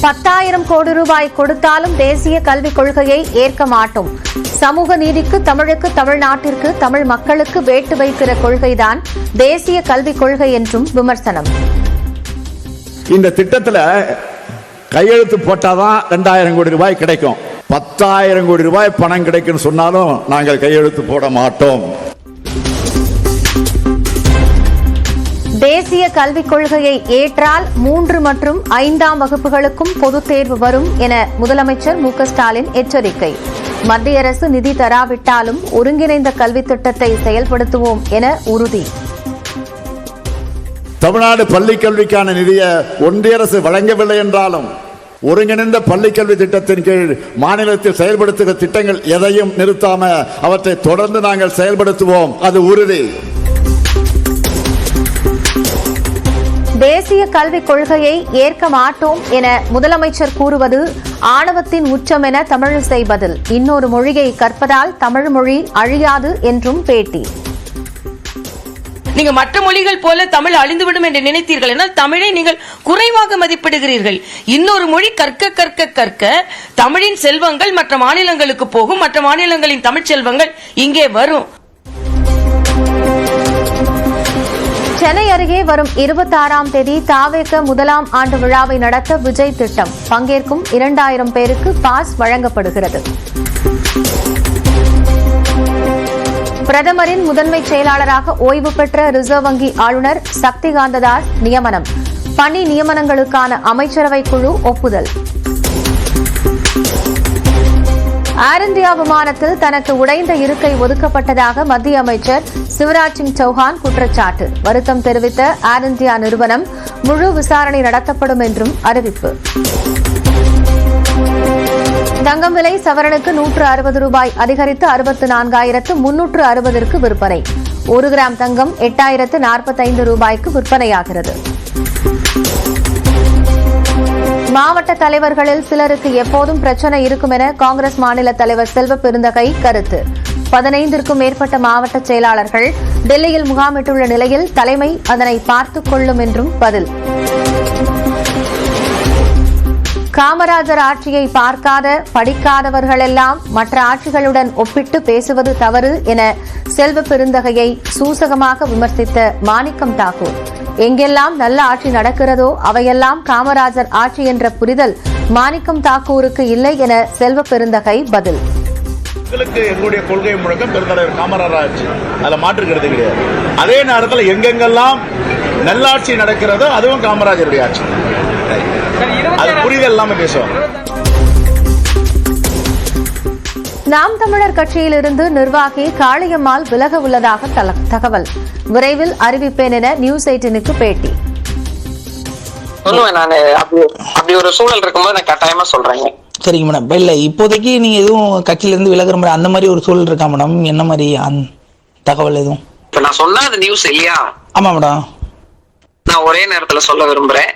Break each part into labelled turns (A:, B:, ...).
A: 10,000 கோடி ரூபாய் கொடுத்தாலும் தேசிய கல்விக் கொள்கையை ஏற்க மாட்டோம். சமூக நீதிக்கு, தமிழுக்கு, தமிழ்நாட்டிற்கு, தமிழ் மக்களுக்கு வேட்டு வைக்கிற கொள்கைதான் தேசிய கல்விக் கொள்கை என்றும் விமர்சனம்.
B: இந்த திட்டத்தில் கையெழுத்து போட்டாதான் 2,000 கோடி ரூபாய் கிடைக்கும். 10,000 கோடி ரூபாய் பணம் கிடைக்கும் சொன்னாலும் நாங்கள் கையெழுத்து போட மாட்டோம்.
A: தேசிய கல்விக் கொள்கையை ஏற்றால் 3 மற்றும் 5ஆம் வகுப்புகளுக்கும் பொதுத் தேர்வு வரும் என முதலமைச்சர் மு.க. ஸ்டாலின் எச்சரிக்கை. மத்திய அரசு நிதி தராவிட்டாலும் ஒருங்கிணைந்த கல்வித் திட்டத்தை செயல்படுத்துவோம் என உறுதி.
B: தமிழ்நாடு பள்ளிக் கல்விக்கான நிதியை ஒன்றிய அரசு வழங்கவில்லை என்றாலும் ஒருங்கிணைந்த பள்ளிக் கல்வி திட்டத்தின் கீழ் மாநிலத்தில் செயல்படுத்துகிற திட்டங்கள் எதையும் நிறுத்தாம அவற்றை தொடர்ந்து நாங்கள் செயல்படுத்துவோம், அது உறுதி.
A: தேசிய கல்விக் கொள்கையை ஏற்க மாட்டோம் என முதலமைச்சர் கூறுவது ஆணவத்தின் உச்சம் என தமிழிசை பதில். இன்னொரு மொழியை கற்பதால் தமிழ் மொழி அழியாது என்றும் பேட்டி.
C: நீங்க மற்ற மொழிகள் போல தமிழ் அழிந்துவிடும் என்று நினைத்தீர்கள் என்றால் தமிழை நீங்கள் குறைவாக மதிப்பிடுகிறீர்கள். இன்னொரு மொழி கற்க கற்க கற்க தமிழின் செல்வங்கள் மற்ற மாநிலங்களுக்கு போகும், மற்ற மாநிலங்களின் தமிழ் செல்வங்கள் இங்கே வரும்.
A: சென்னை அருகே வரும் 26ஆம் தேதி தாவேக முதலாம் ஆண்டு விழாவை நடத்த விஜய் திட்டம். பங்கேற்கும் 2,000 பேருக்கு பாஸ் வழங்கப்படுகிறது. பிரதமரின் முதன்மை செயலாளராக ஓய்வு பெற்ற ரிசர்வ் வங்கி ஆளுநர் சக்திகாந்த தாஸ் நியமனம். பணி நியமனங்களுக்கான அமைச்சரவை குழு ஒப்புதல். ஏர் இந்தியா விமானத்தில் தனக்கு உடைந்த இருக்கை ஒதுக்கப்பட்டதாக மத்திய அமைச்சர் சிவராஜ் சிங் சௌஹான் குற்றச்சாட்டு. வருத்தம் தெரிவித்த ஏர் இந்தியா நிறுவனம் முழு விசாரணை நடத்தப்படும் என்றும் அறிவிப்பு. தங்கம் விலை சவரனுக்கு 160 ரூபாய் அதிகரித்து 64,360 விற்பனை. 1 கிராம் தங்கம் 8,045 ரூபாய்க்கு விற்பனையாகிறது. மாவட்ட தலைவர்களில் சிலருக்கு எப்போதும் பிரச்சனை இருக்கும் என காங்கிரஸ் மாநில தலைவர் செல்வ பெருந்தகை கருத்து. 15ற்கும் மேற்பட்ட மாவட்ட செயலாளர்கள் டெல்லியில் முகாமிட்டுள்ள நிலையில் தலைமை அதனை பார்த்துக் கொள்ளும் என்றும் பதில். காமராஜர் ஆட்சியை பார்க்காத படிக்காதவர்களெல்லாம் மற்ற ஆட்சிகளுடன் ஒப்பிட்டு பேசுவது தவறு என செல்வ பெருந்தகையை சூசகமாக விமர்சித்த மாணிக்கம் தாக்கூர். எங்கெல்லாம் நல்ல ஆட்சி நடக்கிறதோ அவையெல்லாம் காமராஜர் ஆட்சி என்ற புரிதல் மாணிக்கம் தாக்கூருக்கு இல்லை என செல்வ பெருந்தகை பதில்.
B: எங்களுடைய கொள்கை முழக்கம் பெருந்தலைவர் காமராஜர் ஆட்சி, அதுல மாற்றுக்கிறது கிடையாது. அதே நேரத்தில் எங்கெங்கெல்லாம் நல்லாட்சி நடக்கிறதோ அதுவும் காமராஜருடைய ஆட்சி, அது புரிதல் இல்லாம பேசுவாங்க.
A: நாம் தமிழர் கட்சியிலிருந்து நிர்வாகி காளியம்மாள் விலக உள்ளதாக தகவல். விரைவில் அறிவிப்பேன் என நியூஸ் 18க்கு பேட்டி.
D: அப்படி ஒரு சூழல் இருக்கும்போது நான் கட்டாயமா சொல்றேன்.
E: சரிங்க மேடம். இல்ல இப்போதைக்கு நீங்க எதுவும் கட்சியில இருந்து விலகுற மாதிரி அந்த மாதிரி ஒரு சூழல் இருக்கா மேடம்? என்ன மாதிரி தகவல் எதுவும்?
D: இப்ப நான் சொன்ன அது நியூஸ் இல்லையா?
E: ஆமா மேடம்.
D: நான் ஒரே நேரத்துல சொல்ல விரும்புறேன்.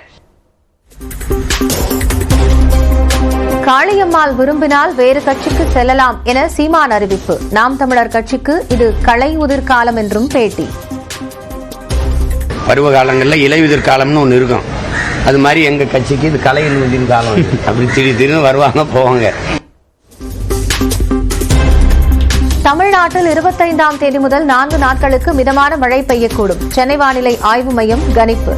A: காளியம்மாள் விரும்பினால் வேறு கட்சிக்கு செல்லலாம் என சீமான் அறிவிப்பு. நாம் தமிழர் கட்சிக்கு இது களை உதிர் காலம் என்றும் பேட்டி.
F: பருவ காலங்களில் இலையுதிர் காலம்னு ஒன்று இருக்கும், அது மாதிரி எங்க கட்சிக்கு இது களை உதிர் காலம். அப்படி திடீர்னு வருவாங்க போவாங்க.
A: தமிழ்நாட்டில் 25ஆம் தேதி முதல் 4 நாட்களுக்கு மிதமான மழை பெய்யக்கூடும். சென்னை வானிலை ஆய்வு மையம் கணிப்பு.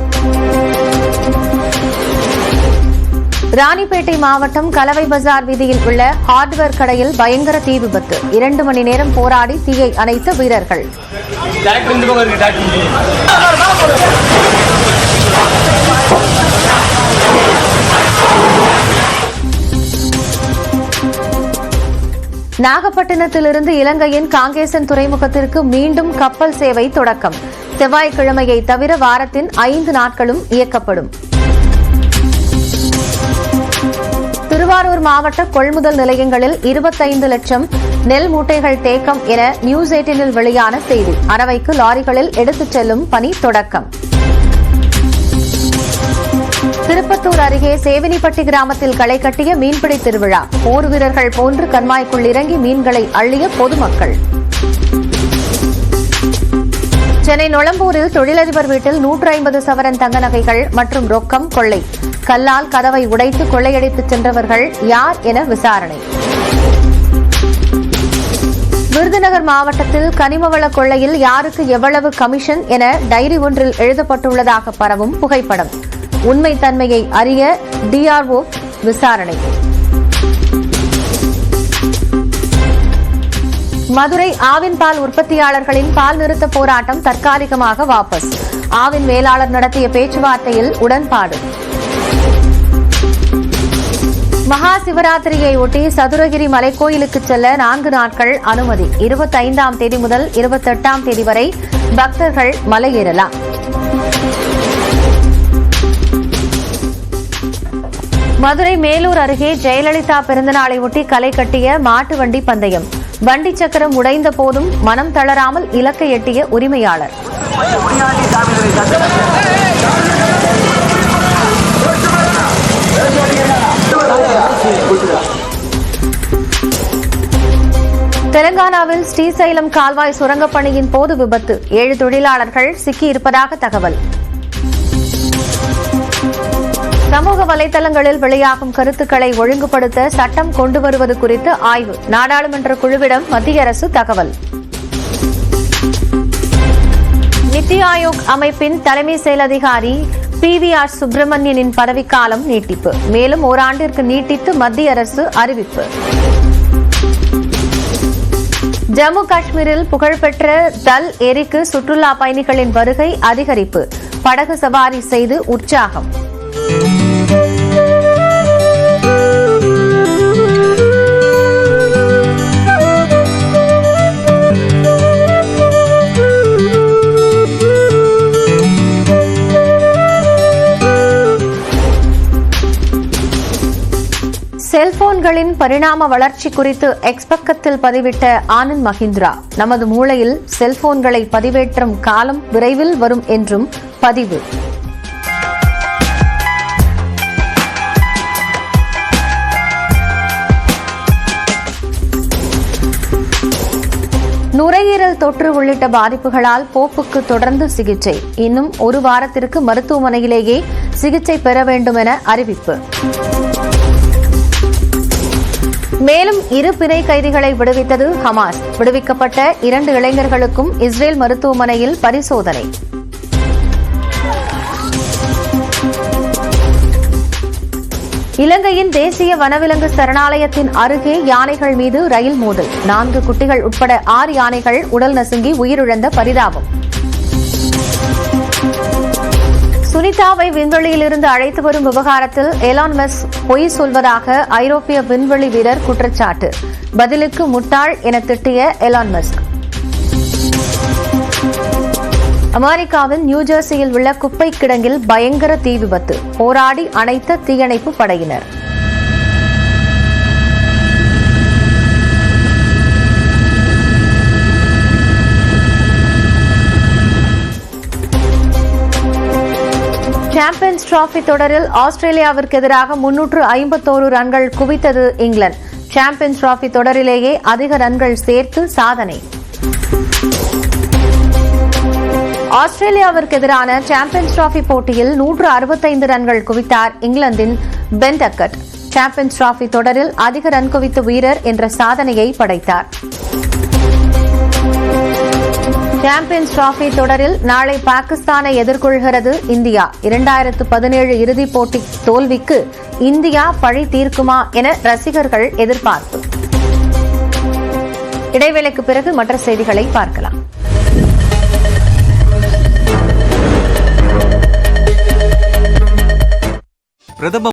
A: ராணிப்பேட்டை மாவட்டம் கலவை பஜார் வீதியில் உள்ள ஹார்ட்வேர் கடையில் பயங்கர தீ விபத்து. 2 மணி நேரம் போராடி தீயை அணைத்த வீரர்கள். நாகப்பட்டினத்திலிருந்து இலங்கையின் காங்கேசன் துறைமுகத்திற்கு மீண்டும் கப்பல் சேவை தொடக்கம். செவ்வாய்க்கிழமையை தவிர வாரத்தின் 5 நாட்களும் இயக்கப்படும். திருவாரூர் மாவட்ட கொள்முதல் நிலையங்களில் 25 லட்சம் நெல் மூட்டைகள் தேக்கம் என நியூஸ் 18இல் வெளியான செய்தி. அரவைக்கு லாரிகளில் எடுத்துச் செல்லும் பணி தொடக்கம். திருப்பத்தூர் அருகே சேவினிப்பட்டி கிராமத்தில் களை கட்டிய மீன்பிடி திருவிழா. போர் வீரர்கள் போன்று கண்மாய்க்குள் இறங்கி மீன்களை அள்ளிய பொதுமக்கள். சென்னை நொளம்பூரில் தொழிலதிபர் வீட்டில் 150 சவரன் தங்க நகைகள் மற்றும் ரொக்கம் கொள்ளை. கல்லால் கதவை உடைத்து கொள்ளையடித்து சென்றவர்கள் யார் என விசாரணை. விருதுநகர் மாவட்டத்தில் கனிமவள கொள்ளையில் யாருக்கு எவ்வளவு கமிஷன் என டைரி ஒன்றில் எழுதப்பட்டுள்ளதாக பரவும் புகைப்படம். உண்மை தன்மையை அறிய டிஆர்ஓ விசாரணை. மதுரை ஆவின் பால் உற்பத்தியாளர்களின் பால் நிறுத்த போராட்டம் தற்காலிகமாக வாபஸ். ஆவின் மேலாளர் நடத்திய பேச்சுவார்த்தையில் உடன்பாடு. மகா சிவராத்திரியை ஒட்டி சதுரகிரி மலைக்கோயிலுக்கு செல்ல 4 நாட்கள் அனுமதி. 25ஆம் தேதி முதல் 28ஆம் தேதி வரை பக்தர்கள் மலையேறலாம். மதுரை மேலூர் அருகே ஜெயலலிதா பிறந்தநாளை ஒட்டி களை கட்டிய மாட்டு வண்டி பந்தயம். வண்டி சக்கரம் உடைந்த போதும் மனம் தளராமல் இலக்கை எட்டிய உரிமையாளர். தெலங்கானாவில் ஸ்ரீசைலம் கால்வாய் சுரங்கப் பணியின் போது விபத்து. 7 தொழிலாளர்கள் சிக்கியிருப்பதாக தகவல். சமூக வலைதளங்களில் வெளியாகும் கருத்துக்களை ஒழுங்குபடுத்த சட்டம் கொண்டு வருவது குறித்து ஆய்வு. நாடாளுமன்ற குழுவிடம் மத்திய அரசு தகவல். நித்தி ஆயோக் அமைப்பின் தலைமை செயல் அதிகாரி PVR சுப்பிரமணியனின் பதவிக்காலம் நீட்டிப்பு. மேலும் ஓராண்டிற்கு நீட்டித்து மத்திய அரசு அறிவிப்பு. ஜம்மு காஷ்மீரில் புகழ்பெற்ற தல் ஏரிக்கு சுற்றுலா பயணிகளின் வருகை அதிகரிப்பு. படகு சவாரி செய்து உற்சாகம். செல்போன்களின் பரிணாம வளர்ச்சி குறித்து எக்ஸ் பக்கத்தில் பதிவிட்ட ஆனந்த் மஹிந்திரா. நமது மூளையில் செல்போன்களை பதிவேற்றும் காலம் விரைவில் வரும் என்றும் பதிவு. நுரையீரல் தொற்று உள்ளிட்ட பாதிப்புகளால் போப்புக்கு தொடர்ந்து சிகிச்சை. இன்னும் 1 வாரத்திற்கு மருத்துவமனையிலேயே சிகிச்சை பெற வேண்டும் என அறிவிப்பு. மேலும் 2 பிணை கைதிகளை விடுவித்தது ஹமாஸ். விடுவிக்கப்பட்ட 2 இளைஞர்களுக்கும் இஸ்ரேல் மருத்துவமனையில் பரிசோதனை. இலங்கையின் தேசிய வனவிலங்கு சரணாலயத்தின் அருகே யானைகள் மீது ரயில் மோதல். 4 குட்டிகள் உட்பட 6 யானைகள் உடல் நசுங்கி உயிரிழந்த பரிதாபம். சுனிதாவை விண்வெளியிலிருந்து அழைத்து வரும் விவகாரத்தில் எலான் மஸ்க் பொய் சொல்வதாக ஐரோப்பிய விண்வெளி வீரர் குற்றச்சாட்டு. பதிலுக்கு முட்டாள் என திட்டிய எலான் மஸ்க். அமெரிக்காவின் நியூஜெர்சியில் உள்ள குப்பை கிடங்கில் பயங்கர தீ விபத்து. போராடி அணைத்த தீயணைப்பு படையினர். சாம்பியன்ஸ் டிராபி தொடரில் ஆஸ்திரேலியாவிற்கு எதிராக 351 ரன்கள் குவித்தது இங்கிலாந்து. சாம்பியன்ஸ் டிராபி தொடரிலேயே அதிக ரன்கள் சேர்த்து சாதனை. ஆஸ்திரேலியாவிற்கு எதிரான சாம்பியன்ஸ் டிராபி போட்டியில் 165 ரன்கள் குவித்தார் இங்கிலாந்தின் பென் டக்கட். சாம்பியன்ஸ் டிராபி தொடரில் அதிக ரன் குவித்த வீரர் என்ற சாதனையை படைத்தார். சாம்பியன்ஸ் டிராபி தொடரில் நாளை பாகிஸ்தானை எதிர்கொள்கிறது இந்தியா. 2017 இறுதிப் போட்டி தோல்விக்கு இந்தியா பழி தீர்க்குமா என ரசிகர்கள் எதிர்பார்ப்பு. இடைவேளைக்கு பிறகு மற்ற செய்திகளை பார்க்கலாம்.